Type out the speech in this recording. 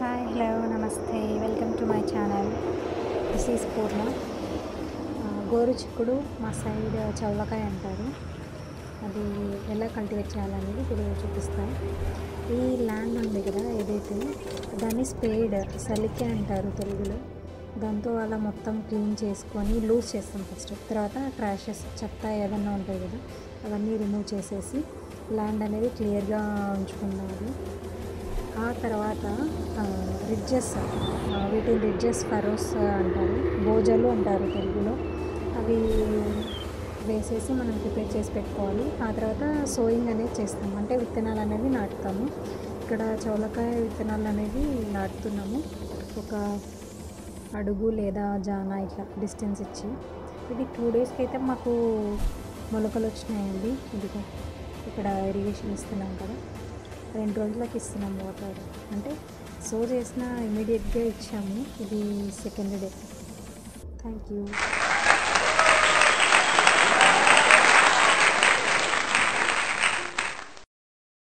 Hi hello నమస్తే welcome to my channel. This is Purna. గోరు చిక్కుడు మా సైడ్ చౌలకాయ అంటారు. అది ఎలా కల్టివేట్ చేయాలనేది ఇప్పుడు చూపిస్తాను. ఈ ల్యాండ్ ఉంది కదా ఏదైతే, దాన్ని స్పేడ్ సలికే అంటారు తెలుగులో. దాంతో అలా మొత్తం క్లీన్ చేసుకొని లూజ్ చేస్తాం ఫస్ట్. తర్వాత ట్రాషెస్ చెత్త ఏదన్నా ఉంటాయి కదా, అవన్నీ రిమూవ్ చేసేసి ల్యాండ్ అనేది క్లియర్గా ఉంచుకున్నారు. ఆ తర్వాత రిడ్జెస్, వీటిని రిడ్జెస్ ఫరోస్ అంటారు, బోజలు అంటారు తెలుగులో. అవి వేసేసి మనం ప్రిపేర్ చేసి పెట్టుకోవాలి. ఆ తర్వాత సోయింగ్ అనేది చేస్తాము, అంటే విత్తనాలు అనేది నాటుతాము. ఇక్కడ చౌలకాయ విత్తనాలు అనేది నాటుతున్నాము, ఒక అడుగు లేదా జానా ఇట్లా డిస్టెన్స్ ఇచ్చి. ఇది 2 డేస్కి అయితే మాకు మొలకలు వచ్చినాయండి. ఇదిగో ఇక్కడ ఇరిగేషన్ ఇస్తున్నాం కదా, 2 రోజులకి ఇస్తున్నాము వాటర్. అంటే సో చేసిన ఇమీడియట్గా ఇచ్చాము. ఇది సెకండ్ డే. Thank you.